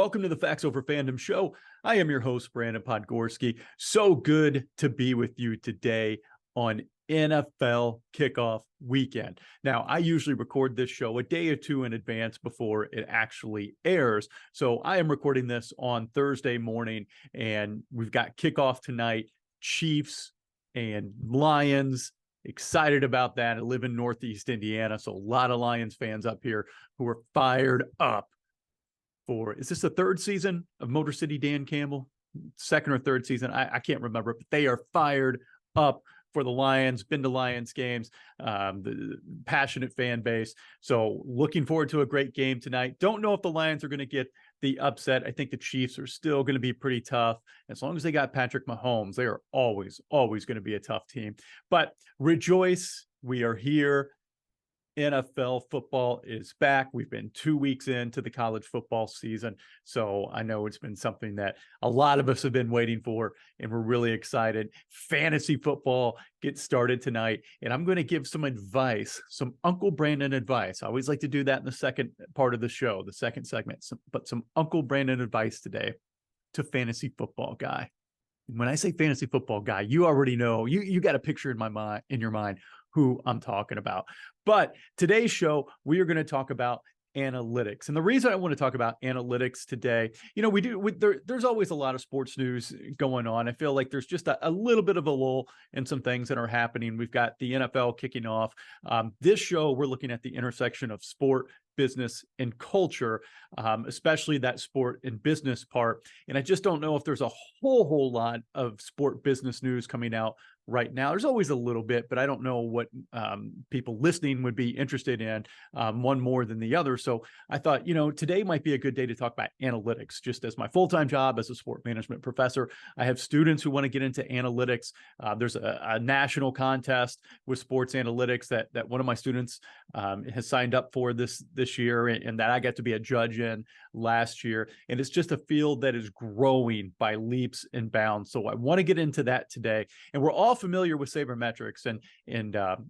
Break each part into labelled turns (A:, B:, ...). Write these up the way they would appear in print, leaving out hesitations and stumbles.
A: Welcome to the Facts Over Fandom show. I am your host, Brandon Podgorski. So good to be with you today on NFL kickoff weekend. Now, I usually record this show a day or two in advance before it actually airs. So I am recording this on Thursday morning, and we've got kickoff tonight, Chiefs and Lions. Excited about that. I live in Northeast Indiana, so a lot of Lions fans up here who are fired up for, is this the third season of Motor City Dan Campbell? Second or third season? I can't remember, but they are fired up for the Lions, been to Lions games, the passionate fan base. So looking forward to a great game tonight. Don't know if the Lions are going to get the upset. I think the Chiefs are still going to be pretty tough. As long as they got Patrick Mahomes, they are always going to be a tough team. But rejoice, we are here. NFL football is back. We've been 2 weeks into the college football season. So I know it's been something that a lot of us have been waiting for, and we're really excited. Fantasy football gets started tonight, and I'm going to give some advice, some Uncle Brandon advice. I always like to do that in the second part of the show, the second segment, but some Uncle Brandon advice today to fantasy football guy. And when I say fantasy football guy, you already know, you got a picture in your mind who I'm talking about. But today's show, we are going to talk about analytics. And the reason I want to talk about analytics today, there's always a lot of sports news going on. I feel like there's just a little bit of a lull in some things that are happening. We've got the NFL kicking off. This show, we're looking at the intersection of sport, business, and culture, especially that sport and business part. And I just don't know if there's a whole lot of sport business news coming out right now. There's always a little bit, but I don't know what people listening would be interested in, one more than the other. So I thought, today might be a good day to talk about analytics. Just as my full-time job as a sport management professor, I have students who want to get into analytics. There's a national contest with sports analytics that one of my students has signed up for this year, and that I got to be a judge in last year. And it's just a field that is growing by leaps and bounds. So I want to get into that today. And we're all familiar with sabermetrics and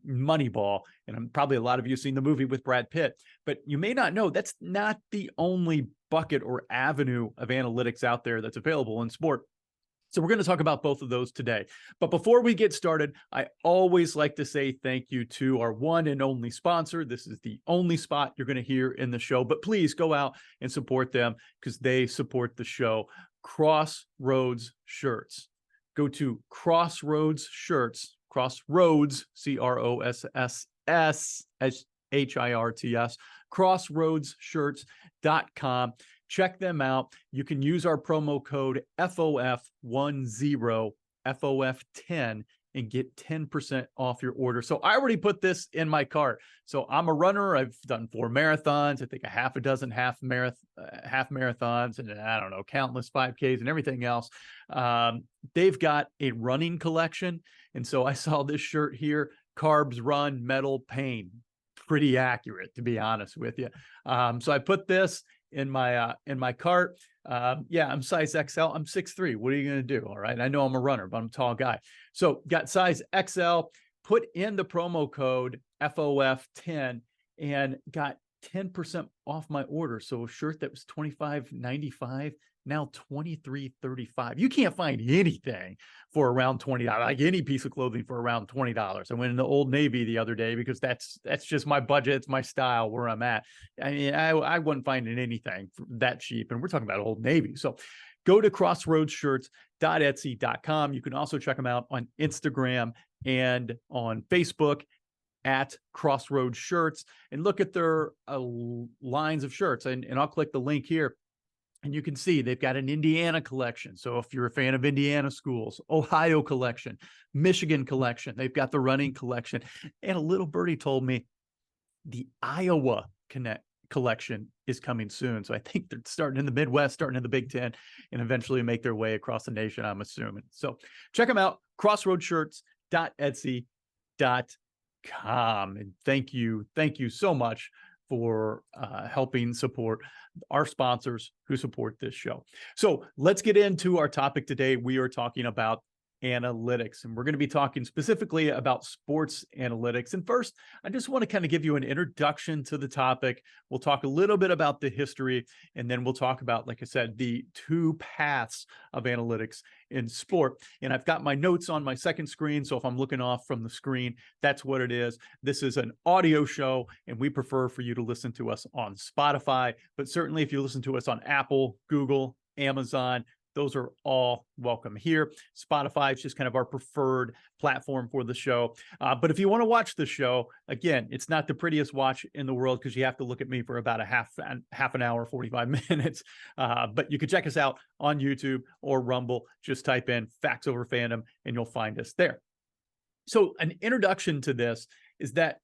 A: Moneyball, and probably a lot of you have seen the movie with Brad Pitt, but you may not know that's not the only bucket or avenue of analytics out there that's available in sport. So we're going to talk about both of those today. But before we get started, I always like to say thank you to our one and only sponsor. This is the only spot you're going to hear in the show, but please go out and support them because they support the show. Crossroads Shirts. Go to Crossroads Shirts, Crossroads, CROSSSHIRTS, crossroadsshirts.com. Check them out. You can use our promo code FOF10, FOF10, and get 10% off your order. So I already put this in my cart. So I'm a runner. I've done 4 marathons. I think a half a dozen half marathons, and I don't know, countless 5Ks and everything else. They've got a running collection. And so I saw this shirt here, Carbs Run Metal Pain. Pretty accurate, to be honest with you. So I put this in my cart. I'm size XL. I'm 6'3". What are you going to do? All right. I know I'm a runner, but I'm a tall guy. So got size XL, put in the promo code FOF10 and got 10% off my order. So a shirt that was $25.95, now $23.35. You can't find anything for around $20, like any piece of clothing for around $20. I went into Old Navy the other day because that's just my budget. It's my style where I'm at. I mean, I wasn't finding anything that cheap, and we're talking about Old Navy. So go to crossroadsshirts.etsy.com. You can also check them out on Instagram and on Facebook at Crossroads Shirts, and look at their lines of shirts. And I'll click the link here, and you can see they've got an Indiana collection. So if you're a fan of Indiana schools, Ohio collection, Michigan collection, they've got the running collection. And a little birdie told me the Iowa collection is coming soon. So I think they're starting in the Midwest, starting in the Big Ten, and eventually make their way across the nation, I'm assuming. So check them out, crossroadshirts.etsy.com. And thank you so much for helping support our sponsors who support this show. So let's get into our topic today. We are talking about analytics. And we're going to be talking specifically about sports analytics. And first, I just want to kind of give you an introduction to the topic. We'll talk a little bit about the history, and then we'll talk about, like I said, the two paths of analytics in sport. And I've got my notes on my second screen, so if I'm looking off from the screen, that's what it is. This is an audio show, and we prefer for you to listen to us on Spotify, but certainly if you listen to us on Apple, Google, Amazon, those are all welcome here. Spotify is just kind of our preferred platform for the show. But if you want to watch the show, again, it's not the prettiest watch in the world because you have to look at me for about a half an hour, 45 minutes. But you can check us out on YouTube or Rumble. Just type in Facts Over Fandom and you'll find us there. So an introduction to this is that,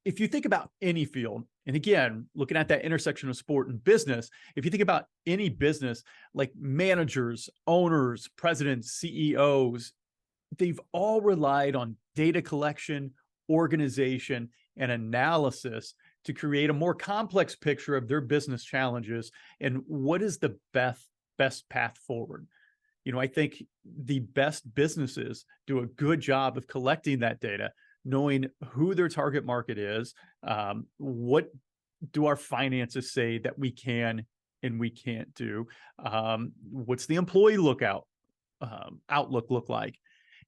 A: if you think about any field, and again, looking at that intersection of sport and business, if you think about any business, like managers, owners, presidents, CEOs, they've all relied on data collection, organization, and analysis to create a more complex picture of their business challenges and what is the best path forward. I think the best businesses do a good job of collecting that data, knowing who their target market is, what do our finances say that we can and we can't do, what's the employee outlook look like,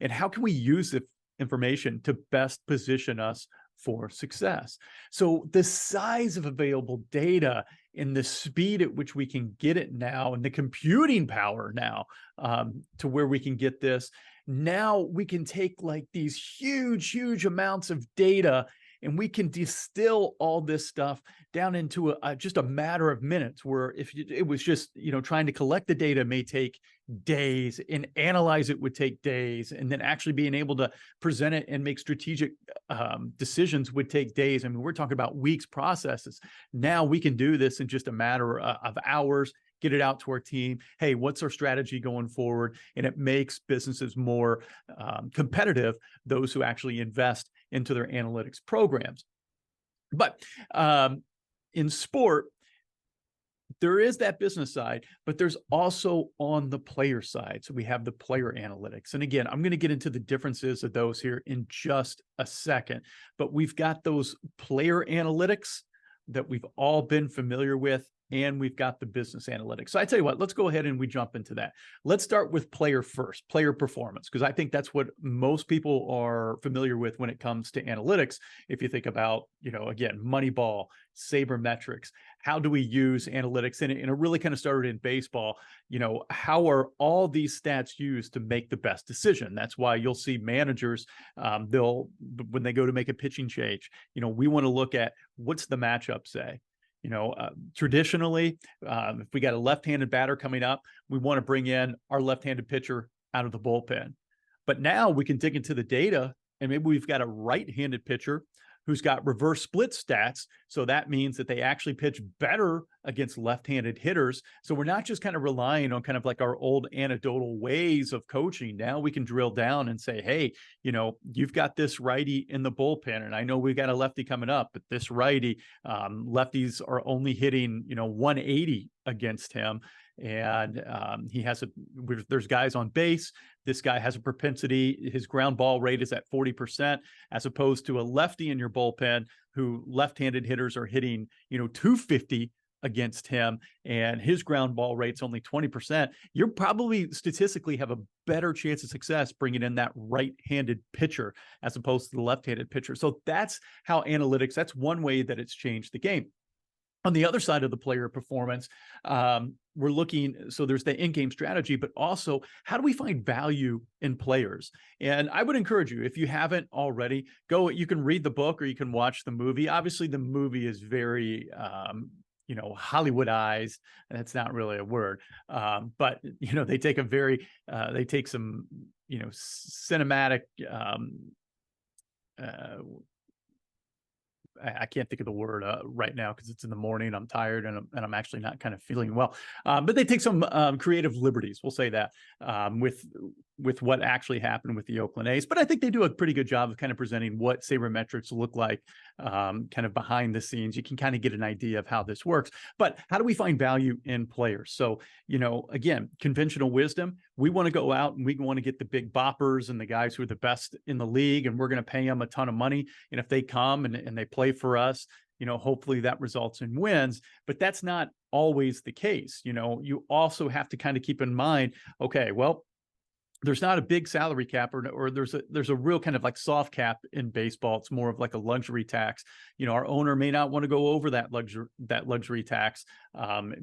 A: and how can we use the information to best position us for success. So the size of available data and the speed at which we can get it now, and the computing power now, to where we can get this. Now we can take like these huge amounts of data and we can distill all this stuff down into just a matter of minutes, where if it was just, trying to collect the data may take days, and analyze it would take days, and then actually being able to present it and make strategic decisions would take days. I mean, we're talking about weeks processes. Now we can do this in just a matter of hours, get it out to our team. Hey, what's our strategy going forward? And it makes businesses more competitive, those who actually invest into their analytics programs. But in sport, there is that business side, but there's also on the player side. So we have the player analytics. And again, I'm going to get into the differences of those here in just a second. But we've got those player analytics that we've all been familiar with, and we've got the business analytics. So I tell you what, let's go ahead and we jump into that. Let's start with player first, player performance, because I think that's what most people are familiar with when it comes to analytics. If you think about, again, Moneyball, sabermetrics, how do we use analytics? And it really kind of started in baseball. How are all these stats used to make the best decision? That's why you'll see managers, when they go to make a pitching change, we want to look at what's the matchup say. Traditionally, if we got a left-handed batter coming up, we want to bring in our left-handed pitcher out of the bullpen. But now we can dig into the data, and maybe we've got a right-handed pitcher who's got reverse split stats. So that means that they actually pitch better against left-handed hitters. So we're not just kind of relying on kind of like our old anecdotal ways of coaching. Now we can drill down and say, hey, you've got this righty in the bullpen, and I know we've got a lefty coming up, but this righty, lefties are only hitting, 180 against him. And there's guys on base. This guy has a propensity, his ground ball rate is at 40%, as opposed to a lefty in your bullpen who left-handed hitters are hitting, 250 against him, and his ground ball rate's only 20%. You're probably statistically have a better chance of success bringing in that right-handed pitcher as opposed to the left-handed pitcher. So that's how analytics, that's one way that it's changed the game. On the other side of the player performance, we're looking, so there's the in-game strategy, but also how do we find value in players? And I would encourage you, if you haven't already, you can read the book or you can watch the movie. Obviously, the movie is very, Hollywoodized. That's not really a word, but, they take some, cinematic, I can't think of the word right now because it's in the morning. I'm tired and I'm actually not kind of feeling well. But they take some creative liberties, we'll say that, with with what actually happened with the Oakland A's, but I think they do a pretty good job of kind of presenting what sabermetrics look like, kind of behind the scenes. You can kind of get an idea of how this works, but how do we find value in players? So, again, conventional wisdom, we want to go out and we want to get the big boppers and the guys who are the best in the league, and we're going to pay them a ton of money. And if they come and they play for us, hopefully that results in wins, but that's not always the case. You also have to kind of keep in mind, okay, well, there's not a big salary cap or there's a real kind of like soft cap in baseball. It's more of like a luxury tax. Our owner may not want to go over that luxury tax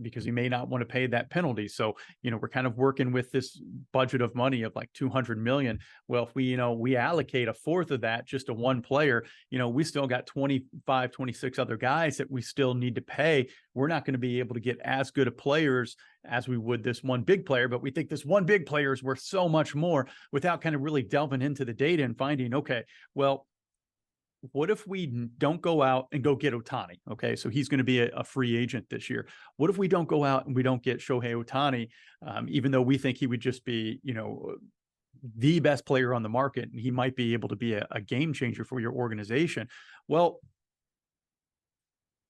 A: because he may not want to pay that penalty. So, we're kind of working with this budget of money of like 200 million. Well, if we allocate a fourth of that just to one player, we still got 25, 26 other guys that we still need to pay. We're not going to be able to get as good of players as we would this one big player, but we think this one big player is worth so much more without kind of really delving into the data and finding, okay, well, what if we don't go out and go get Ohtani? Okay, so he's going to be a free agent this year. What if we don't go out and we don't get Shohei Ohtani, even though we think he would just be, the best player on the market, and he might be able to be a game changer for your organization? Well,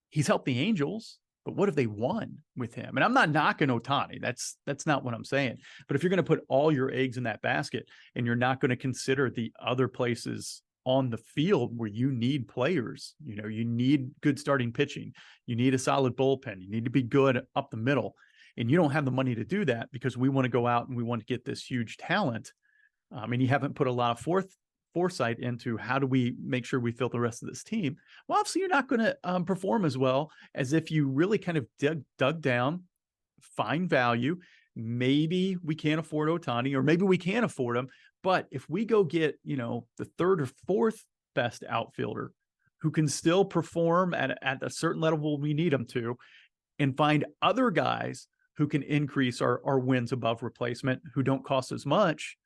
A: he's helped the Angels, but what if they won with him? And I'm not knocking Ohtani. That's not what I'm saying. But if you're going to put all your eggs in that basket and you're not going to consider the other places on the field where you need players, you need good starting pitching, you need a solid bullpen, you need to be good up the middle, and you don't have the money to do that because we want to go out and we want to get this huge talent, and you haven't put a lot of foresight into how do we make sure we fill the rest of this team. Well, obviously you're not going to perform as well as if you really kind of dug down, find value. Maybe we can't afford Ohtani, or maybe we can afford him. But if we go get, the third or fourth best outfielder who can still perform at a certain level we need them to, and find other guys who can increase our wins above replacement, who don't cost as much,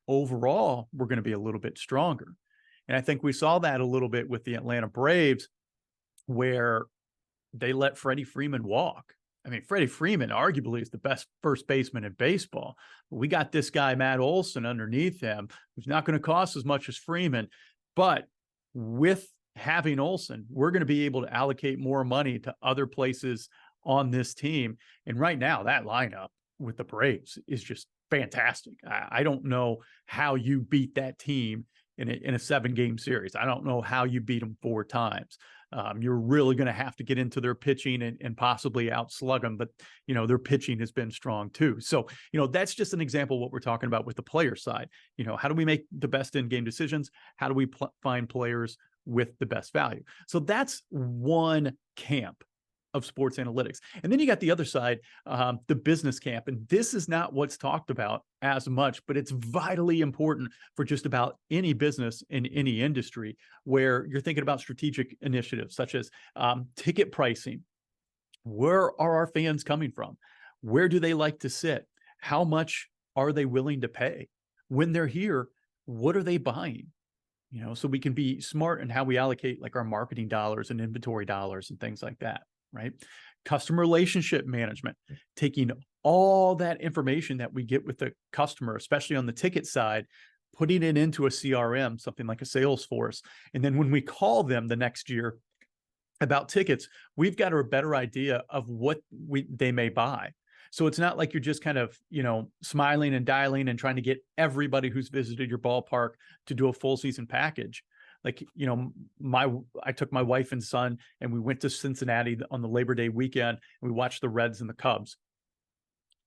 A: overall, we're going to be a little bit stronger. And I think we saw that a little bit with the Atlanta Braves, where they let Freddie Freeman walk. I mean, Freddie Freeman arguably is the best first baseman in baseball. We got this guy, Matt Olson, underneath him, who's not going to cost as much as Freeman. But with having Olson, we're going to be able to allocate more money to other places on this team. And right now, that lineup with the Braves is just fantastic. I don't know how you beat that team in a 7-game series. I don't know how you beat them 4 times. You're really going to have to get into their pitching and possibly outslug them, but their pitching has been strong too. So, that's just an example of what we're talking about with the player side. How do we make the best in-game decisions? How do we find players with the best value? So that's one camp of sports analytics. And then you got the other side, the business camp. And this is not what's talked about as much, but it's vitally important for just about any business in any industry, where you're thinking about strategic initiatives such as ticket pricing. Where are our fans coming from? Where do they like to sit? How much are they willing to pay? When they're here, what are they buying? So we can be smart in how we allocate like our marketing dollars and inventory dollars and things like that. Right? Customer relationship management, taking all that information that we get with the customer, especially on the ticket side, putting it into a CRM, something like a Salesforce. And then when we call them the next year about tickets, we've got a better idea of what they may buy. So it's not like you're just kind of, smiling and dialing and trying to get everybody who's visited your ballpark to do a full season package. Like, I took my wife and son and we went to Cincinnati on the Labor Day weekend, and we watched the Reds and the Cubs.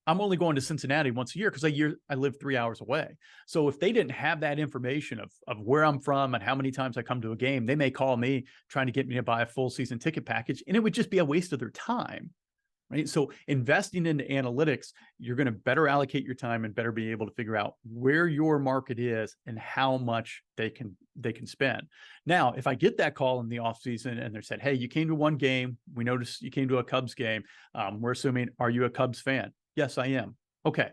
A: I'm only going to Cincinnati once a year because I live 3 hours away. So if they didn't have that information of where I'm from and how many times I come to a game, they may call me trying to get me to buy a full season ticket package, and it would just be a waste of their time. Right. So investing into analytics, you're going to better allocate your time and better be able to figure out where your market is and how much they can spend. Now, if I get that call in the offseason and they said, hey, you came to one game, we noticed you came to a Cubs game. We're assuming, are you a Cubs fan? Yes, I am. Okay.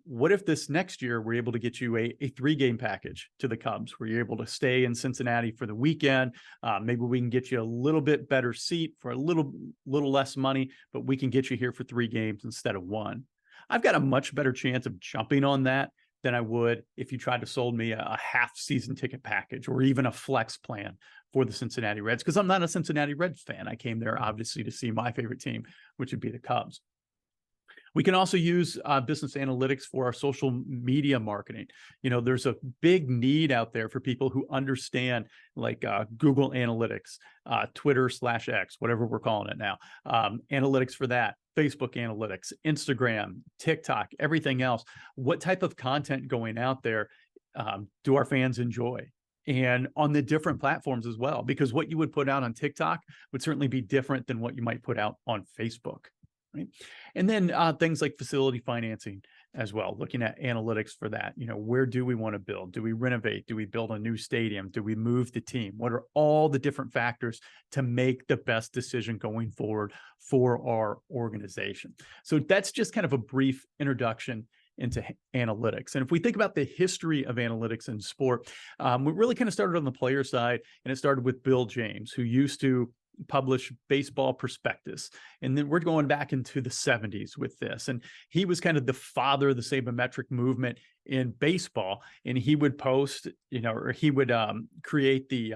A: What if this next year we're able to get you a 3-game package to the Cubs, where you're able to stay in Cincinnati for the weekend? Maybe we can get you a little bit better seat for a little less money, but we can get you here for 3 games instead of 1. I've got a much better chance of jumping on that than I would if you tried to sold me a half season ticket package or even a flex plan for the Cincinnati Reds, because I'm not a Cincinnati Reds fan. I came there obviously to see my favorite team, which would be the Cubs. We can also use business analytics for our social media marketing. There's a big need out there for people who understand like Google Analytics, Twitter/X, whatever we're calling it now, analytics for that, Facebook analytics, Instagram, TikTok, everything else. What type of content going out there do our fans enjoy? And on the different platforms as well, because what you would put out on TikTok would certainly be different than what you might put out on Facebook. Right. And then things like facility financing as well, looking at analytics for that. Where do we want to build? Do we renovate? Do we build a new stadium? Do we move the team? What are all the different factors to make the best decision going forward for our organization? So that's just kind of a brief introduction into analytics. And if we think about the history of analytics in sport, we really kind of started on the player side, and it started with Bill James, who used to publish Baseball Prospectus. And then we're going back into the 70s with this. And he was kind of the father of the sabermetric movement in baseball. And he would post, or he would create the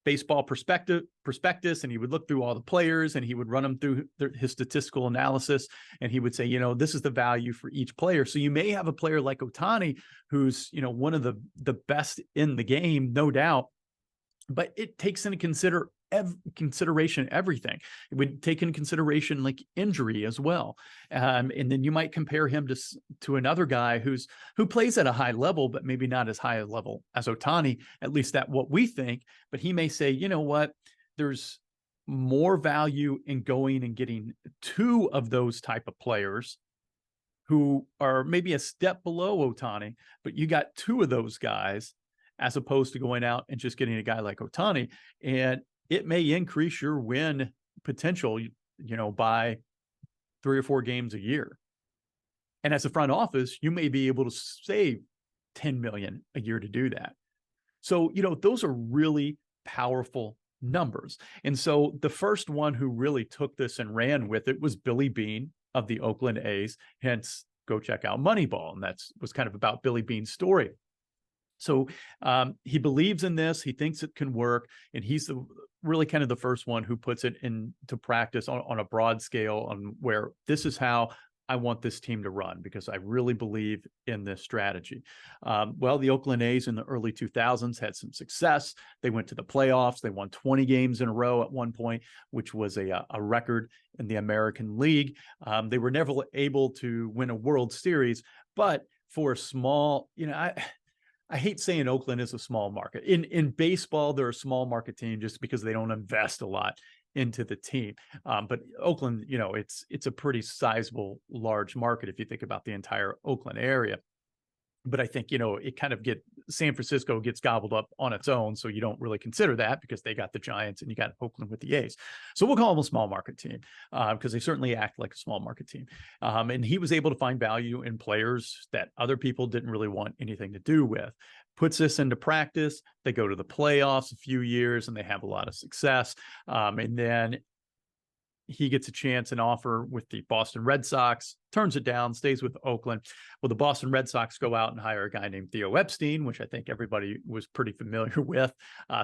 A: Baseball Prospectus, and he would look through all the players and he would run them through his statistical analysis. And he would say, this is the value for each player. So you may have a player like Ohtani, who's, one of the best in the game, no doubt, but it takes into consideration everything. It would take into consideration like injury as well, and then you might compare him to another guy who plays at a high level, but maybe not as high a level as Ohtani, at least that's what we think. But he may say, what, there's more value in going and getting two of those type of players who are maybe a step below Ohtani, but you got two of those guys, as opposed to going out and just getting a guy like Ohtani. And it may increase your win potential, by 3 or 4 games a year. And as a front office, you may be able to save $10 million a year to do that. So, those are really powerful numbers. And so the first one who really took this and ran with it was Billy Beane of the Oakland A's. Hence, go check out Moneyball. And was kind of about Billy Beane's story. So he believes in this. He thinks it can work. And he's really kind of the first one who puts it into practice on a broad scale, on where this is how I want this team to run, because I really believe in this strategy. The Oakland A's in the early 2000s had some success. They went to the playoffs. They won 20 games in a row at one point, which was a record in the American League. They were never able to win a World Series, but for a small, I hate saying Oakland is a small market. In baseball, they're a small market team just because they don't invest a lot into the team. But Oakland, it's a pretty sizable, large market if you think about the entire Oakland area. But I think, it kind of San Francisco gets gobbled up on its own. So you don't really consider that, because they got the Giants and you got Oakland with the A's. So we'll call them a small market team, because they certainly act like a small market team. And he was able to find value in players that other people didn't really want anything to do with. Puts this into practice. They go to the playoffs a few years and they have a lot of success. And then he gets a chance, an offer with the Boston Red Sox, turns it down, stays with Oakland. Well, the Boston Red Sox go out and hire a guy named Theo Epstein, which I think everybody was pretty familiar with.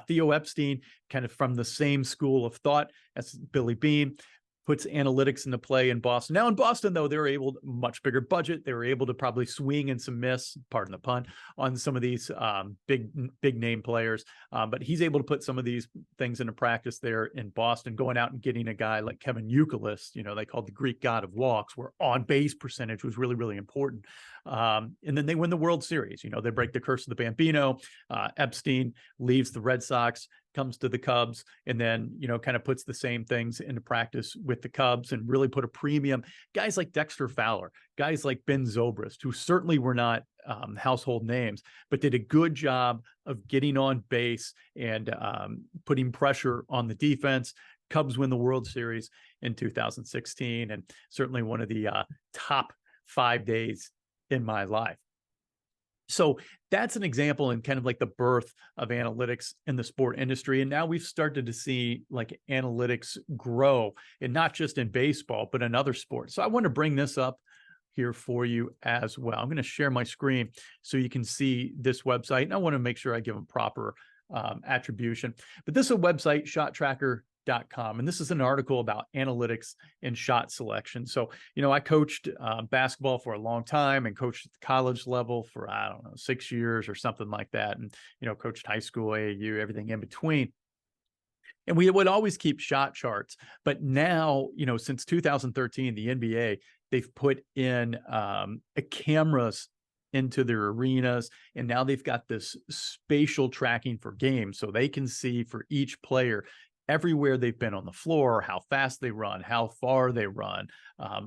A: Theo Epstein, kind of from the same school of thought as Billy Beane, puts analytics into play in Boston. Now in Boston, though, they were able to, much bigger budget. They were able to probably swing and some miss, pardon the pun, on some of these big name players. But he's able to put some of these things into practice there in Boston, going out and getting a guy like Kevin Youkilis, they called the Greek god of walks, where on base percentage was really, really important. And then they win the World Series. They break the curse of the Bambino. Epstein leaves the Red Sox, comes to the Cubs, and then, kind of puts the same things into practice with the Cubs and really put a premium. Guys like Dexter Fowler, guys like Ben Zobrist, who certainly were not household names, but did a good job of getting on base and putting pressure on the defense. Cubs win the World Series in 2016, and certainly one of the top 5 days in my life. So that's an example and kind of like the birth of analytics in the sport industry. And now we've started to see like analytics grow, and not just in baseball, but in other sports. So I want to bring this up here for you as well. I'm going to share my screen so you can see this website. And I want to make sure I give them proper attribution. But this is a website, shottracker.com. And this is an article about analytics and shot selection. So, I coached basketball for a long time and coached at the college level for, 6 years or something like that. And, coached high school, AAU, everything in between. And we would always keep shot charts. But now, since 2013, the NBA, they've put in cameras into their arenas. And now they've got this spatial tracking for games. So they can see for each player everywhere they've been on the floor, how fast they run, how far they run,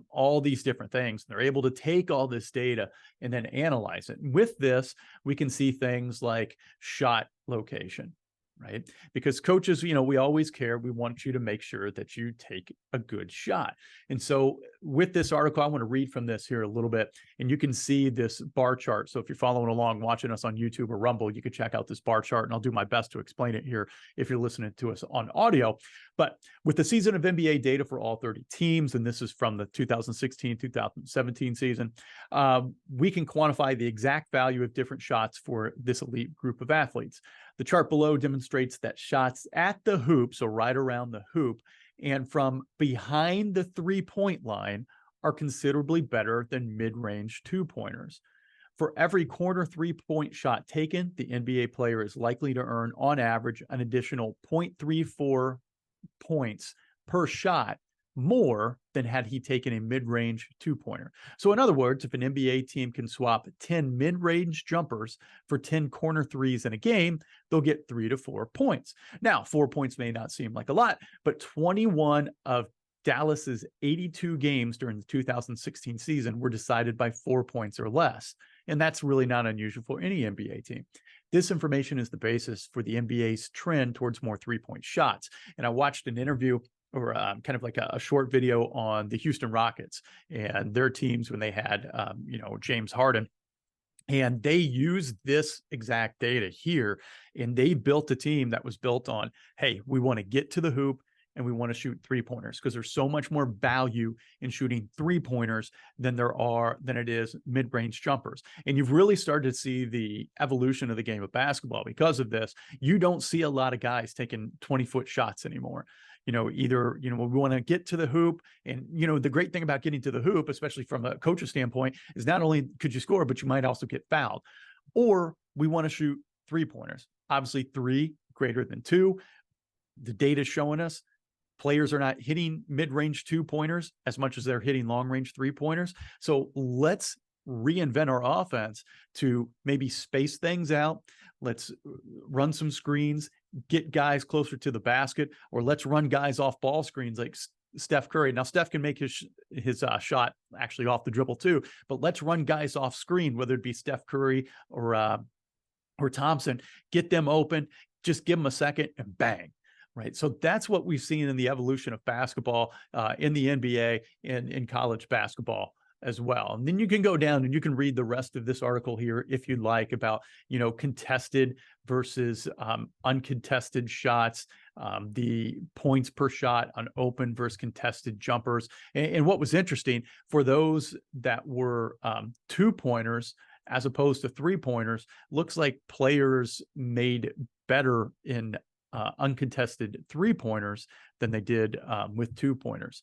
A: all these different things. They're able to take all this data and then analyze it. And with this, we can see things like shot location, right? Because coaches, we always care. We want you to make sure that you take a good shot. And so with this article, I want to read from this here a little bit, and you can see this bar chart. So if you're following along, watching us on YouTube or Rumble, you can check out this bar chart, and I'll do my best to explain it here if you're listening to us on audio. But with the season of NBA data for all 30 teams, and this is from the 2016-2017 season, we can quantify the exact value of different shots for this elite group of athletes. The chart below demonstrates that shots at the hoop, so right around the hoop, and from behind the three-point line are considerably better than mid-range two-pointers. For every corner three-point shot taken, the NBA player is likely to earn, on average, an additional 0.34 points per shot, more than had he taken a mid-range two-pointer. So in other words, if an NBA team can swap 10 mid-range jumpers for 10 corner threes in a game, they'll get 3 to 4 points. Now, 4 points may not seem like a lot, but 21 of Dallas's 82 games during the 2016 season were decided by 4 points or less. And that's really not unusual for any NBA team. This information is the basis for the NBA's trend towards more three-point shots. And I watched an interview or kind of like a short video on the Houston Rockets and their teams when they had, James Harden. And they used this exact data here, and they built a team that was built on, hey, we want to get to the hoop and we want to shoot three-pointers, because there's so much more value in shooting three-pointers than it is mid-range jumpers. And you've really started to see the evolution of the game of basketball because of this. You don't see a lot of guys taking 20-foot shots anymore. Either, we want to get to the hoop. And, the great thing about getting to the hoop, especially from a coach's standpoint, is not only could you score, but you might also get fouled. Or we want to shoot three-pointers. Obviously, 3 greater than 2. The data is showing us players are not hitting mid-range two-pointers as much as they're hitting long-range three-pointers. So let's reinvent our offense to maybe space things out. Let's run some screens, get guys closer to the basket, or let's run guys off ball screens like Steph Curry. Now, Steph can make his shot actually off the dribble too, but let's run guys off screen, whether it be Steph Curry or Thompson, get them open, just give them a second and bang. Right. So that's what we've seen in the evolution of basketball in the NBA and in college basketball as well. And then you can go down and you can read the rest of this article here if you'd like about, contested versus uncontested shots, the points per shot on open versus contested jumpers. And what was interesting for those that were two-pointers as opposed to three-pointers, looks like players made better in uncontested three-pointers than they did with two-pointers.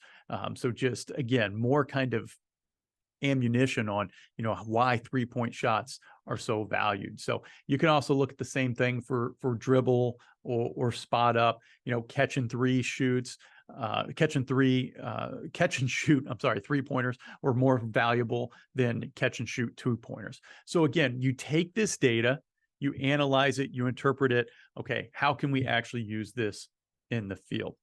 A: So just, again, more kind of ammunition on, why three-point shots are so valued. So you can also look at the same thing for dribble or spot up, catch and shoot, three-pointers were more valuable than catch and shoot two-pointers. So again, you take this data, you analyze it, you interpret it. Okay, how can we actually use this in the field?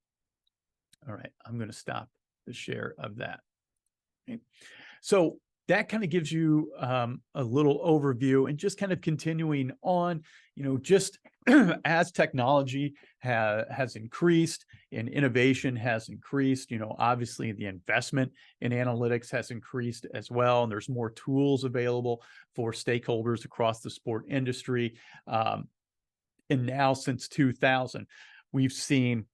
A: All right, I'm going to stop the share of that. Okay. So that kind of gives you a little overview, and just kind of continuing on, just as technology has increased and innovation has increased, obviously the investment in analytics has increased as well. And there's more tools available for stakeholders across the sport industry. And now since 2000, we've seen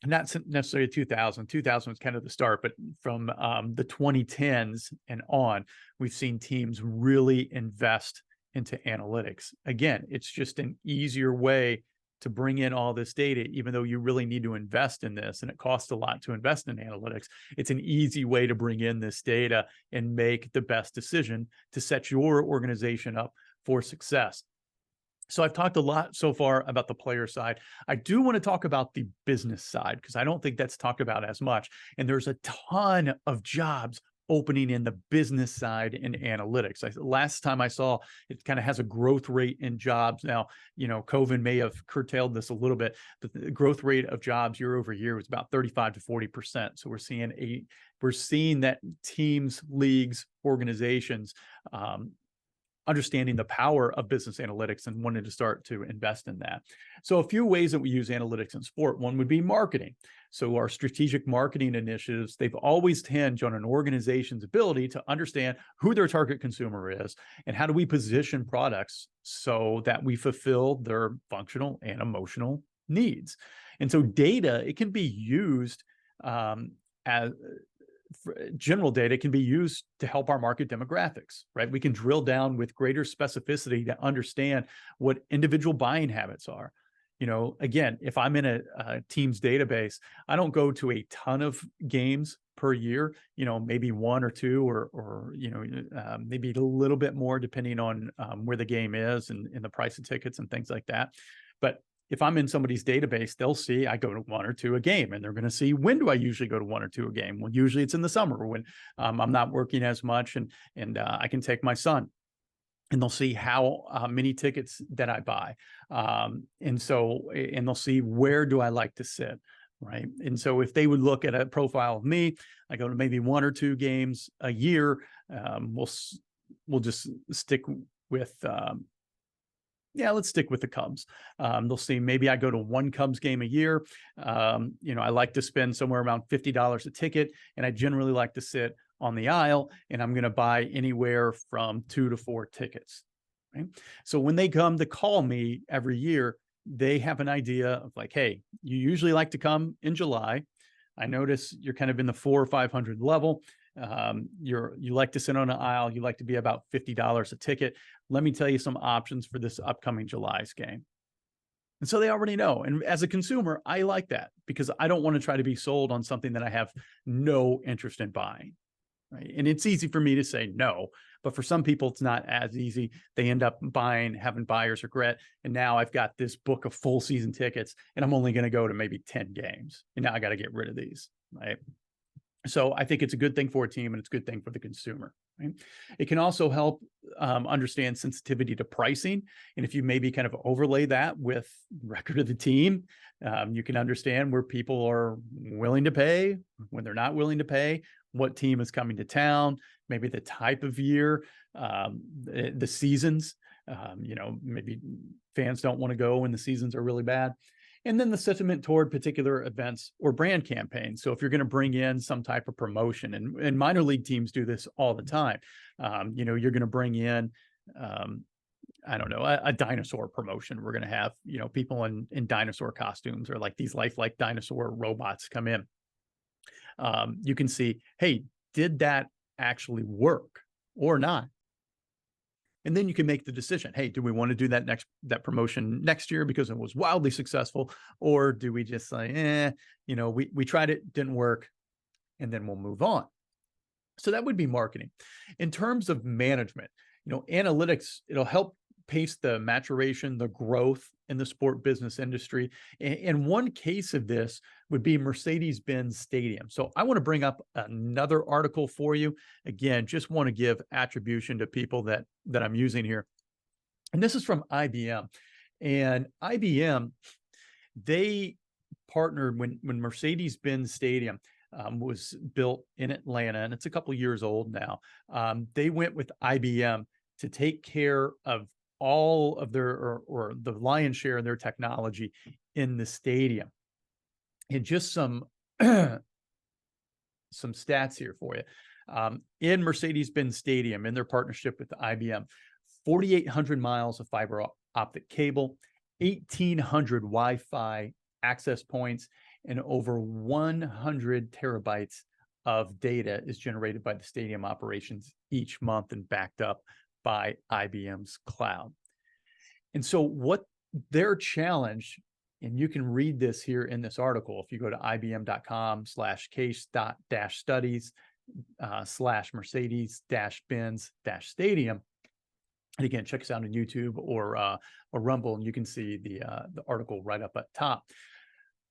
A: not necessarily 2000. 2000 was kind of the start, but from the 2010s and on, we've seen teams really invest into analytics. Again, it's just an easier way to bring in all this data, even though you really need to invest in this and it costs a lot to invest in analytics. It's an easy way to bring in this data and make the best decision to set your organization up for success. So I've talked a lot so far about the player side. I do want to talk about the business side because I don't think that's talked about as much. And there's a ton of jobs opening in the business side in analytics. Last time I saw, it kind of has a growth rate in jobs. Now, COVID may have curtailed this a little bit, but the growth rate of jobs year over year was about 35 to 40%. So we're seeing that teams, leagues, organizations, understanding the power of business analytics and wanting to start to invest in that. So a few ways that we use analytics in sport, one would be marketing. So our strategic marketing initiatives, they've always hinged on an organization's ability to understand who their target consumer is and how do we position products so that we fulfill their functional and emotional needs. And so data, it can be used as general data can be used to help our market demographics, right? We can drill down with greater specificity to understand what individual buying habits are. Again, if I'm in a team's database, I don't go to a ton of games per year, maybe one or two, or maybe a little bit more depending on where the game is and the price of tickets and things like that. But if I'm in somebody's database, they'll see I go to one or two a game, and they're going to see, when do I usually go to one or two a game? Well, usually it's in the summer when I'm not working as much and I can take my son. And they'll see how many tickets that I buy. And they'll see, where do I like to sit, right? And so if they would look at a profile of me, I go to maybe one or two games a year. We'll just stick with, let's stick with the Cubs. They'll see maybe I go to one Cubs game a year. I like to spend somewhere around $50 a ticket, and I generally like to sit on the aisle, and I'm going to buy anywhere from 2 to 4 tickets. Right? So when they come to call me every year, they have an idea of like, hey, you usually like to come in July. I notice you're kind of in the 400 or 500 level. You like to sit on an aisle. You like to be about $50 a ticket. Let me tell you some options for this upcoming July's game. And so they already know. And as a consumer, I like that because I don't want to try to be sold on something that I have no interest in buying. Right. And it's easy for me to say no, but for some people, it's not as easy. They end up having buyer's regret. And now I've got this book of full season tickets, and I'm only going to go to maybe 10 games. And now I got to get rid of these. Right. So I think it's a good thing for a team, and it's a good thing for the consumer. Right? It can also help understand sensitivity to pricing. And if you maybe kind of overlay that with record of the team, you can understand where people are willing to pay, when they're not willing to pay, what team is coming to town, maybe the type of year, the seasons. Maybe fans don't want to go when the seasons are really bad. And then the sentiment toward particular events or brand campaigns. So if you're going to bring in some type of promotion, and minor league teams do this all the time, you're going to bring in, a dinosaur promotion. We're going to have, people in dinosaur costumes, or like these lifelike dinosaur robots come in. You can see, hey, did that actually work or not? And then you can make the decision. Hey, do we want to do that promotion next year because it was wildly successful? Or do we just say, we tried it, didn't work, and then we'll move on? So that would be marketing. In terms of management, analytics, it'll help pace the maturation, the growth in the sport business industry. And one case of this would be Mercedes-Benz Stadium. So I want to bring up another article for you. Again, just want to give attribution to people that I'm using here. And this is from IBM. And IBM, they partnered when Mercedes-Benz Stadium was built in Atlanta, and it's a couple years old now. They went with IBM to take care of all of their, or the lion's share of their technology in the stadium. And just some stats here for you. In Mercedes-Benz Stadium, in their partnership with IBM, 4,800 miles of fiber optic cable, 1,800 Wi-Fi access points, and over 100 terabytes of data is generated by the stadium operations each month and backed up by IBM's cloud. And so what their challenge, and you can read this here in this article, if you go to ibm.com/case-studies /Mercedes-Benz-Stadium. And again, check us out on YouTube or Rumble, and you can see the article right up at top.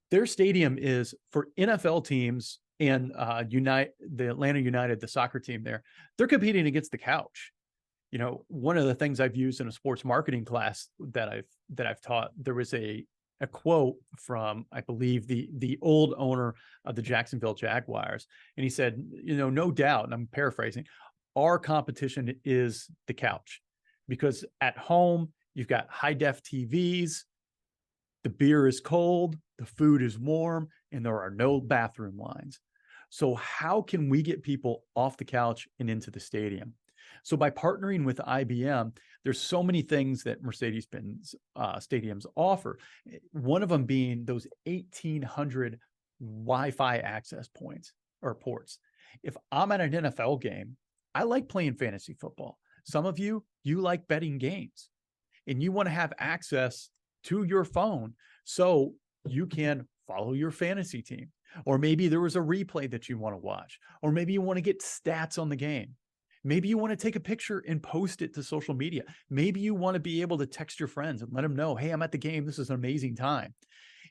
A: Their stadium is for NFL teams and the Atlanta United, the soccer team there. They're competing against the couch. You know, one of the things I've used in a sports marketing class that I've taught, there was a quote from, I believe, the old owner of the Jacksonville Jaguars. And he said, you know, no doubt, and I'm paraphrasing, our competition is the couch, because at home, you've got high def TVs, the beer is cold, the food is warm, and there are no bathroom lines. So how can we get people off the couch and into the stadium? So by partnering with IBM, there's so many things that Mercedes-Benz stadiums offer. One of them being those 1,800 Wi-Fi access points or ports. If I'm at an NFL game, I like playing fantasy football. Some of you like betting games, and you want to have access to your phone so you can follow your fantasy team. Or maybe there was a replay that you want to watch, or maybe you want to get stats on the game. Maybe you want to take a picture and post it to social media. Maybe you want to be able to text your friends and let them know, hey, I'm at the game. This is an amazing time.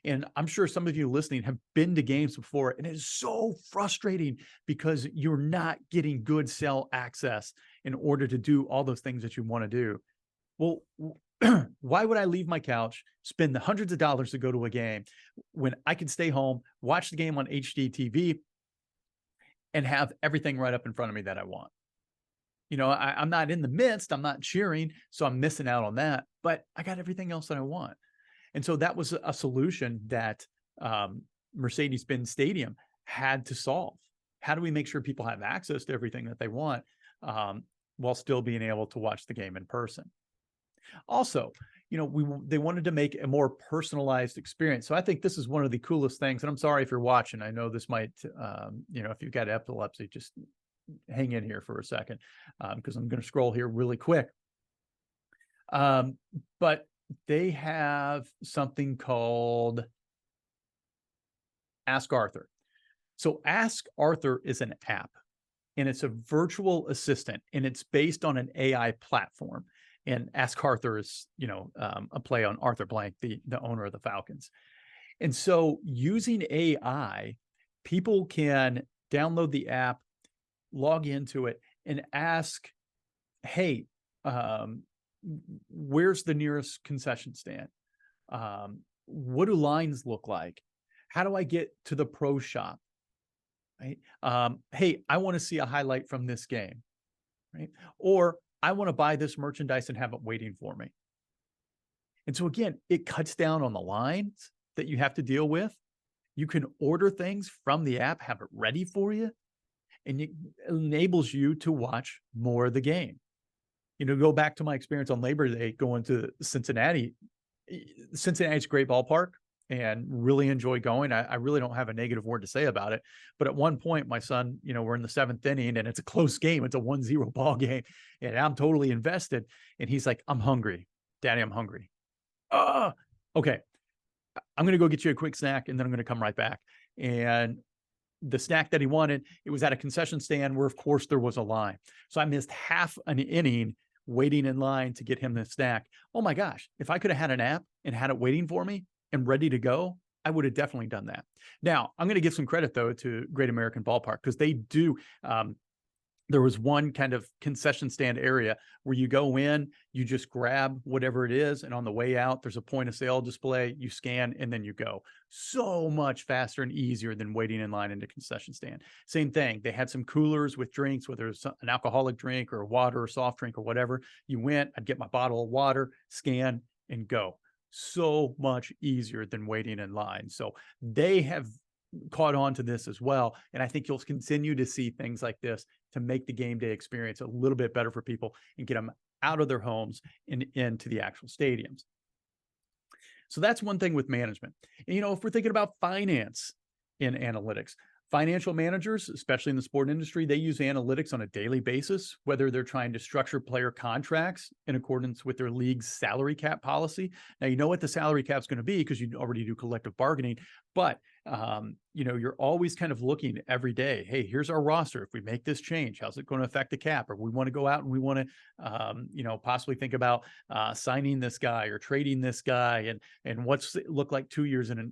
A: And I'm sure some of you listening have been to games before, and it is so frustrating because you're not getting good cell access in order to do all those things that you want to do. Well, why would I leave my couch, spend the hundreds of dollars to go to a game when I can stay home, watch the game on HD TV, and have everything right up in front of me that I want? You know, I'm not in the midst, I'm not cheering, so I'm missing out on that, but I got everything else that I want. And so that was a solution that Mercedes-Benz Stadium had to solve. How do we make sure people have access to everything that they want while still being able to watch the game in person? Also, you know, they wanted to make a more personalized experience. So I think this is one of the coolest things. And I'm sorry if you're watching. I know this might, you know, if you've got epilepsy, just hang in here for a second because I'm going to scroll here really quick. But they have something called Ask Arthur. So Ask Arthur is an app, and it's a virtual assistant, and it's based on an AI platform. And Ask Arthur is, you know, a play on Arthur Blank, the owner of the Falcons. And so using AI, people can download the app, log into it, and ask, hey, where's the nearest concession stand? What do lines look like? How do I get to the pro shop? Right? Hey, I want to see a highlight from this game, right? Or I want to buy this merchandise and have it waiting for me. And so again, it cuts down on the lines that you have to deal with. You can order things from the app, have it ready for you, and it enables you to watch more of the game. You know, go back to my experience on Labor Day going to Cincinnati. Cincinnati's a great ballpark and really enjoy going. I really don't have a negative word to say about it. But at one point, my son, you know, we're in the 7th inning and it's a close game. It's a 1-0 ball game. And I'm totally invested. And he's like, I'm hungry. Daddy, I'm hungry. Okay. I'm going to go get you a quick snack and then I'm going to come right back. And the snack that he wanted, it was at a concession stand where, of course, there was a line. So I missed half an inning waiting in line to get him the snack. Oh my gosh, if I could have had an app and had it waiting for me and ready to go, I would have definitely done that. Now, I'm going to give some credit, though, to Great American Ballpark because they do. There was one kind of concession stand area where you go in, you just grab whatever it is, and on the way out, there's a point of sale display, you scan, and then you go. So much faster and easier than waiting in line in a concession stand. Same thing, they had some coolers with drinks, whether it's an alcoholic drink or water or soft drink or whatever. You went, I'd get my bottle of water, scan, and go. So much easier than waiting in line. So they have caught on to this as well. And I think you'll continue to see things like this to make the game day experience a little bit better for people and get them out of their homes and into the actual stadiums. So that's one thing with management. And, if we're thinking about finance in analytics, financial managers, especially in the sport industry, they use analytics on a daily basis, whether they're trying to structure player contracts in accordance with their league's salary cap policy. Now, you know what the salary cap is going to be because you already do collective bargaining, but you're always kind of looking every day. Hey, here's our roster. If we make this change, how's it going to affect the cap? Or we want to go out and we want to, possibly think about signing this guy or trading this guy, and what's it look like 2 years in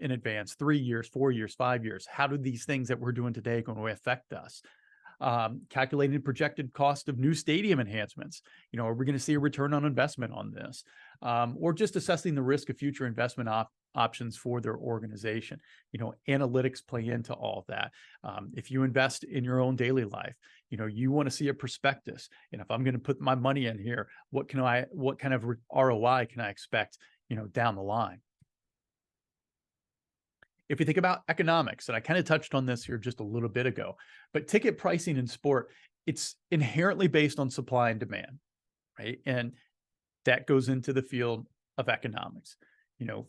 A: advance, 3 years, 4 years, 5 years. How do these things that we're doing today going to affect us? Calculating projected cost of new stadium enhancements. Are we going to see a return on investment on this? Or just assessing the risk of future investment options for their organization. Analytics play into all of that. If you invest in your own daily life, you want to see a prospectus. And if I'm going to put my money in here, what kind of ROI can I expect, down the line? If you think about economics, and I kind of touched on this here just a little bit ago, but ticket pricing in sport, it's inherently based on supply and demand, right? And that goes into the field of economics.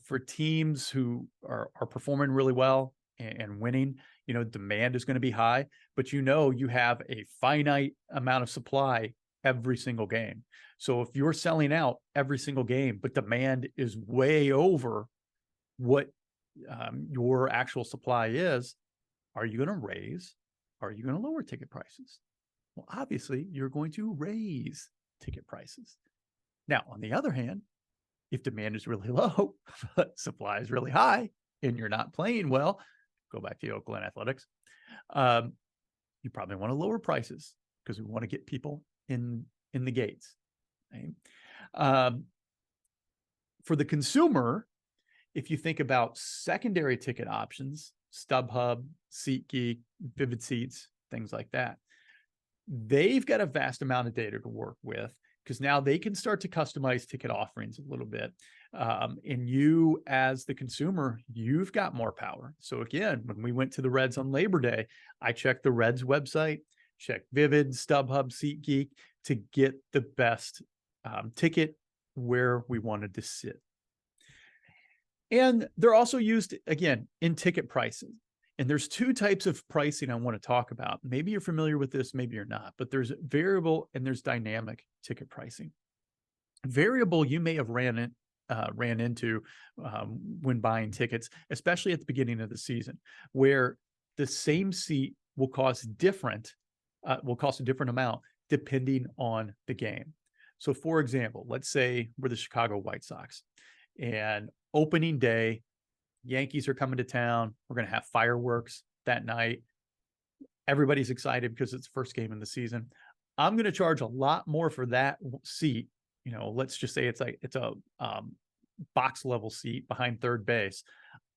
A: For teams who are performing really well and winning, demand is going to be high, but you have a finite amount of supply every single game. So if you're selling out every single game, but demand is way over what your actual supply is, are you going to raise? Are you going to lower ticket prices? Well, obviously, you're going to raise ticket prices. Now, on the other hand, if demand is really low, but supply is really high, and you're not playing well, go back to the Oakland Athletics, you probably want to lower prices because we want to get people in the gates. Right? For the consumer, if you think about secondary ticket options, StubHub, SeatGeek, Vivid Seats, things like that, they've got a vast amount of data to work with because now they can start to customize ticket offerings a little bit. And you, as the consumer, you've got more power. So again, when we went to the Reds on Labor Day, I checked the Reds website, checked Vivid, StubHub, SeatGeek to get the best ticket where we wanted to sit. And they're also used, again, in ticket pricing. And there's two types of pricing I want to talk about. Maybe you're familiar with this, maybe you're not, but there's variable and there's dynamic ticket pricing. Variable, you may have ran into when buying tickets, especially at the beginning of the season, where the same seat will cost a different amount depending on the game. So for example, let's say we're the Chicago White Sox and opening day, Yankees are coming to town. We're going to have fireworks that night. Everybody's excited because it's the first game in the season. I'm going to charge a lot more for that seat. Let's just say it's a box level seat behind third base.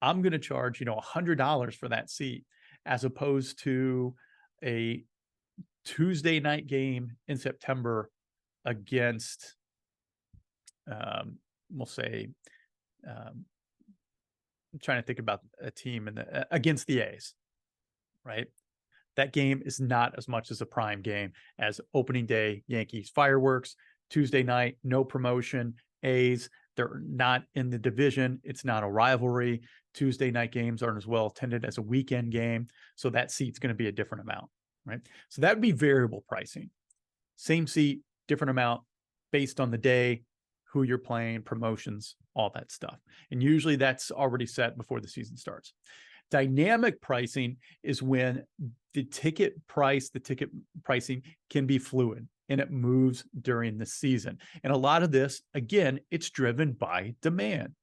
A: I'm going to charge, $100 for that seat as opposed to a Tuesday night game in September against, we'll say, I'm trying to think about a team against the A's, right? That game is not as much as a prime game as opening day, Yankees fireworks, Tuesday night, no promotion, A's, they're not in the division. It's not a rivalry. Tuesday night games aren't as well attended as a weekend game. So that seat's going to be a different amount, right? So that would be variable pricing. Same seat, different amount based on the day, who you're playing, promotions, all that stuff. And usually that's already set before the season starts. Dynamic pricing is when the ticket pricing can be fluid and it moves during the season. And a lot of this, again, it's driven by demand.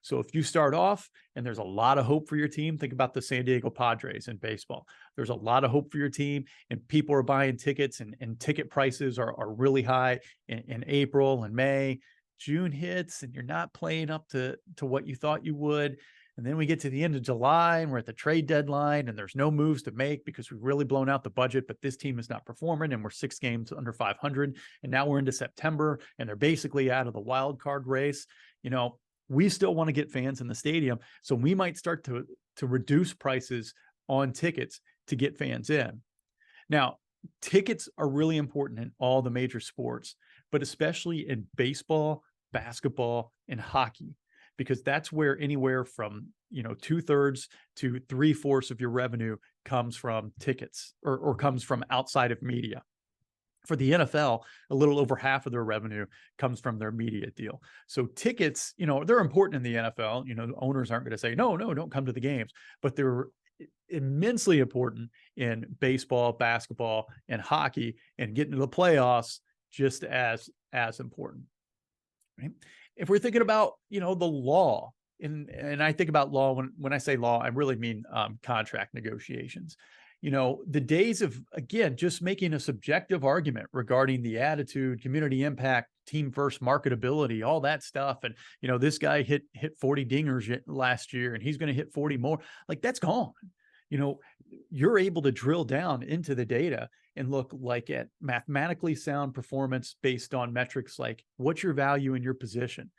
A: So if you start off and there's a lot of hope for your team, think about the San Diego Padres in baseball. There's a lot of hope for your team and people are buying tickets and ticket prices are really high in April and May. June hits and you're not playing up to what you thought you would. And then we get to the end of July and we're at the trade deadline and there's no moves to make because we've really blown out the budget, but this team is not performing and we're 6 games under 500. And now we're into September and they're basically out of the wild card race. We still want to get fans in the stadium. So we might start to reduce prices on tickets to get fans in. Now, tickets are really important in all the major sports, but especially in baseball, basketball, and hockey, because that's where anywhere from 2/3 to 3/4 of your revenue comes from tickets or comes from outside of media. For the NFL, a little over half of their revenue comes from their media deal. So tickets, they're important in the NFL. Owners aren't going to say, no, don't come to the games, but they're immensely important in baseball, basketball, and hockey, and getting to the playoffs just as important. Right? If we're thinking about, the law, and I think about law, when I say law, I really mean contract negotiations. The days of, again, just making a subjective argument regarding the attitude, community impact, team first, marketability, all that stuff. And, this guy hit 40 dingers last year and he's going to hit 40 more. Like, that's gone. You're able to drill down into the data and look like at mathematically sound performance based on metrics like what's your value in your position.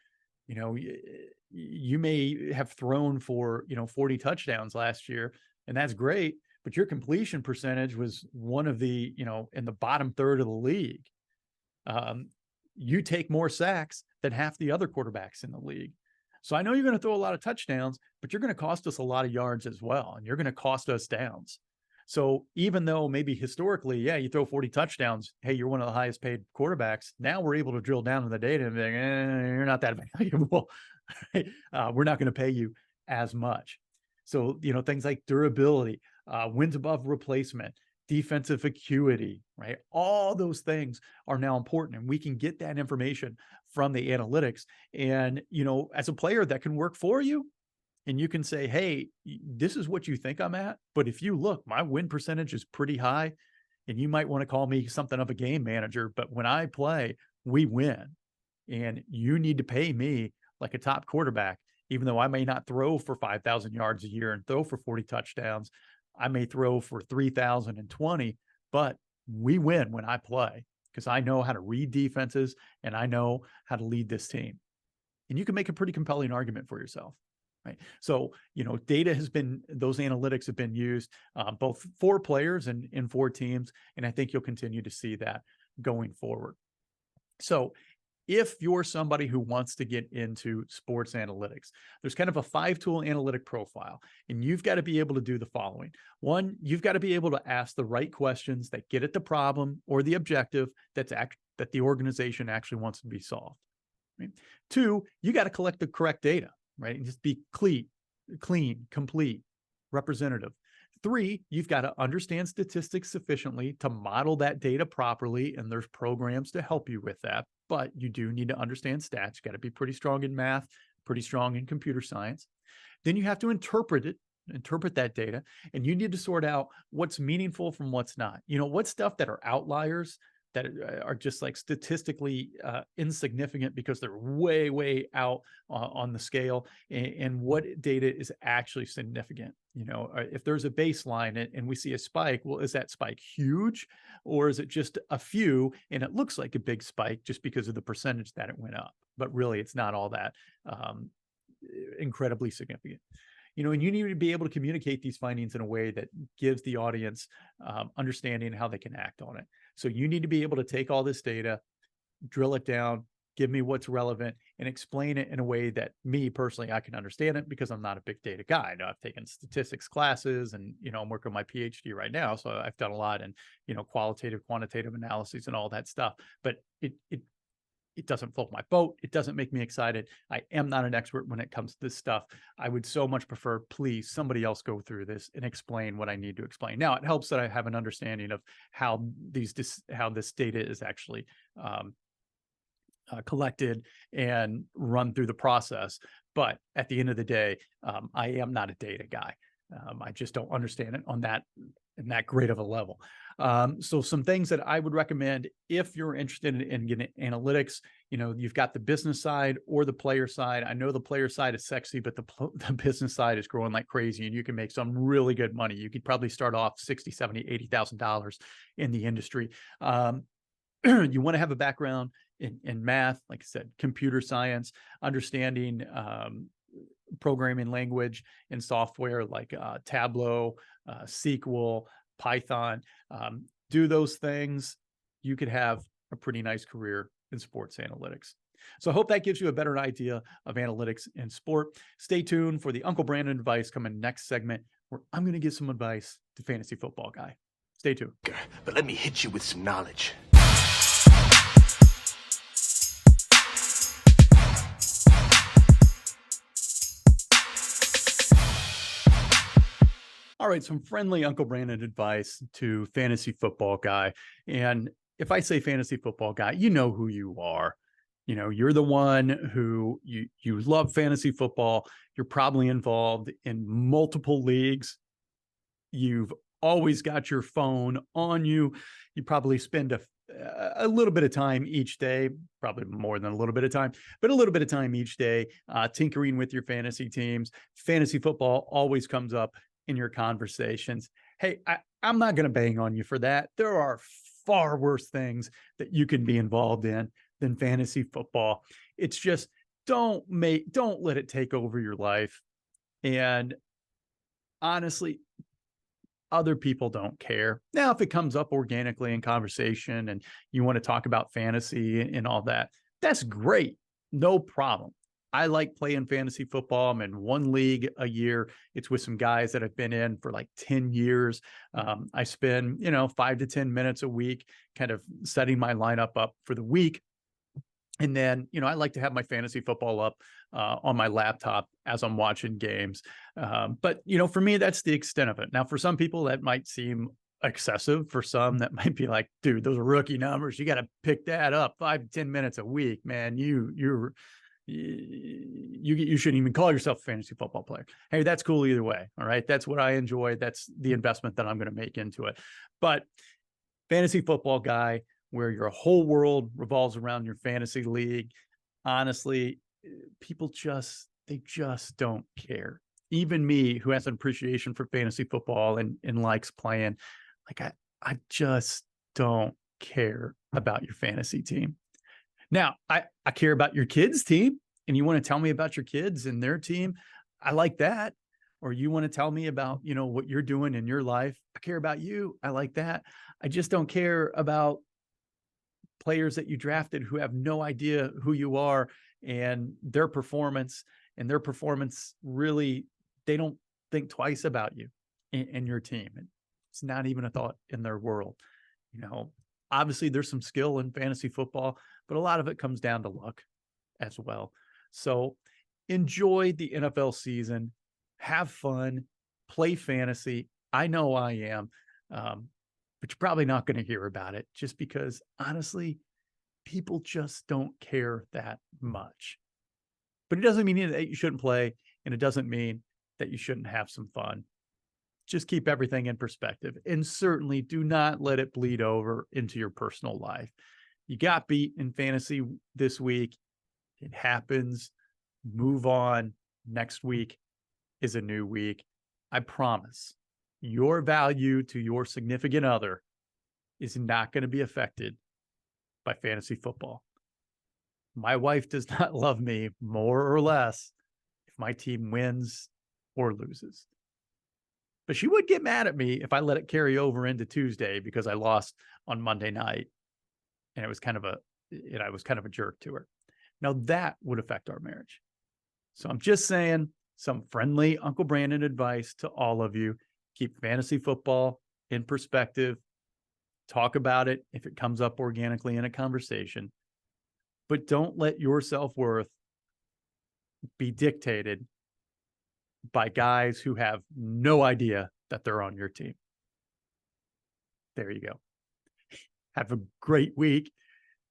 A: You may have thrown for, 40 touchdowns last year, and that's great, but your completion percentage was one of the, in the bottom third of the league. You take more sacks than half the other quarterbacks in the league. So I know you're going to throw a lot of touchdowns, but you're going to cost us a lot of yards as well. And you're going to cost us downs. So even though maybe historically, you throw 40 touchdowns, hey, you're one of the highest paid quarterbacks. Now we're able to drill down in the data and be like, you're not that valuable. We're not going to pay you as much. So, things like durability, wins above replacement, defensive acuity, right? All those things are now important, and we can get that information from the analytics. And, as a player, that can work for you. And you can say, hey, this is what you think I'm at. But if you look, my win percentage is pretty high, and you might want to call me something of a game manager. But when I play, we win. And you need to pay me like a top quarterback, even though I may not throw for 5,000 yards a year and throw for 40 touchdowns. I may throw for 3,020, but we win when I play because I know how to read defenses and I know how to lead this team. And you can make a pretty compelling argument for yourself. Right. So, data those analytics have been used both for players and for teams. And I think you'll continue to see that going forward. So if you're somebody who wants to get into sports analytics, there's kind of a 5-tool analytic profile, and you've got to be able to do the following. One, you've got to be able to ask the right questions that get at the problem or the objective that the organization actually wants to be solved. Right? 2, you got to collect the correct data. Right? And just be clean, complete, representative. 3, you've got to understand statistics sufficiently to model that data properly, and there's programs to help you with that. But you do need to understand stats. You got to be pretty strong in math, pretty strong in computer science. Then you have to interpret that data, and you need to sort out what's meaningful from what's not. What stuff that are outliers that are just like statistically insignificant because they're way, way out on the scale, and what data is actually significant. If there's a baseline and we see a spike, well, is that spike huge, or is it just a few and it looks like a big spike just because of the percentage that it went up, but really it's not all that incredibly significant. And you need to be able to communicate these findings in a way that gives the audience understanding how they can act on it. So you need to be able to take all this data, drill it down, give me what's relevant, and explain it in a way that me personally, I can understand it because I'm not a big data guy. I've taken statistics classes and, I'm working on my PhD right now. So I've done a lot in, qualitative, quantitative analysis and all that stuff, but it doesn't float my boat. It doesn't make me excited. I am not an expert when it comes to this stuff. I would so much prefer, please, somebody else go through this and explain what I need to explain. Now, it helps that I have an understanding of how this data is actually collected and run through the process. But at the end of the day, I am not a data guy. I just don't understand it in that great of a level. So some things that I would recommend if you're interested in getting analytics, you've got the business side or the player side. I know the player side is sexy, but the business side is growing like crazy, and you can make some really good money. You could probably start off $60,000, $70,000, $80,000 in the industry. You want to have a background in math, like I said, computer science, understanding programming language and software like Tableau, SQL, Python. Do those things, you could have a pretty nice career in sports analytics. So I hope that gives you a better idea of analytics in sport. Stay tuned for the Uncle Brandon advice coming next segment, where I'm going to give some advice to fantasy football guy. Stay tuned.
B: But let me hit you with some knowledge.
A: All right, some friendly Uncle Brandon advice to fantasy football guy. And if I say fantasy football guy, you know who you are. You know, you're the one who you love fantasy football. You're probably involved in multiple leagues. You've always got your phone on you. You probably spend a little bit of time each day, probably more than a little bit of time, but a little bit of time each day tinkering with your fantasy teams. Fantasy football always comes up in your conversations. Hey, I'm not going to bang on you for that. There are far worse things that you can be involved in than fantasy football. It's just don't let it take over your life. And honestly, other people don't care. Now, if it comes up organically in conversation and you want to talk about fantasy and all that, that's great. No problem. I like playing fantasy football. I'm in one league a year. It's with some guys that I've been in for like 10 years. I spend, 5 to 10 minutes a week kind of setting my lineup up for the week. And then, I like to have my fantasy football up on my laptop as I'm watching games. But, for me, that's the extent of it. Now, for some people, that might seem excessive. For some, that might be like, dude, those are rookie numbers. You got to pick that up 5 to 10 minutes a week, man. You shouldn't even call yourself a fantasy football player. Hey, that's cool either way. All right. That's what I enjoy. That's the investment that I'm going to make into it. But fantasy football guy, where your whole world revolves around your fantasy league, honestly, people they just don't care. Even me, who has an appreciation for fantasy football and likes playing, like I just don't care about your fantasy team. Now, I care about your kids' team, and you want to tell me about your kids and their team. I like that. Or you want to tell me about, what you're doing in your life. I care about you. I like that. I just don't care about players that you drafted who have no idea who you are and their performance really, they don't think twice about you and your team. It's not even a thought in their world. Obviously there's some skill in fantasy football, but a lot of it comes down to luck as well. So enjoy the NFL season, have fun, play fantasy. I know I am, but you're probably not going to hear about it just because honestly, people just don't care that much. But it doesn't mean that you shouldn't play, and it doesn't mean that you shouldn't have some fun. Just keep everything in perspective, and certainly do not let it bleed over into your personal life. You got beat in fantasy this week. It happens. Move on. Next week is a new week. I promise your value to your significant other is not going to be affected by fantasy football. My wife does not love me more or less if my team wins or loses. But she would get mad at me if I let it carry over into Tuesday because I lost on Monday night. And I was kind of a jerk to her. Now that would affect our marriage. So I'm just saying some friendly Uncle Brandon advice to all of you. Keep fantasy football in perspective. Talk about it if it comes up organically in a conversation. But don't let your self-worth be dictated by guys who have no idea that they're on your team. There you go. Have a great week.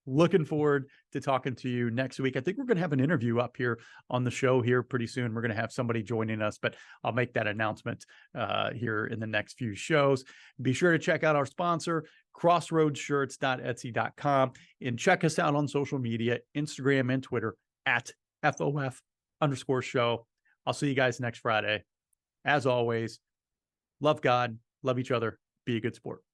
A: Looking forward to talking to you next week. I think we're going to have an interview up here on the show here pretty soon. We're going to have somebody joining us, but I'll make that announcement here in the next few shows. Be sure to check out our sponsor, crossroadshirts.etsy.com, and check us out on social media, Instagram and Twitter at FOF_show. I'll see you guys next Friday. As always, love God, love each other, be a good sport.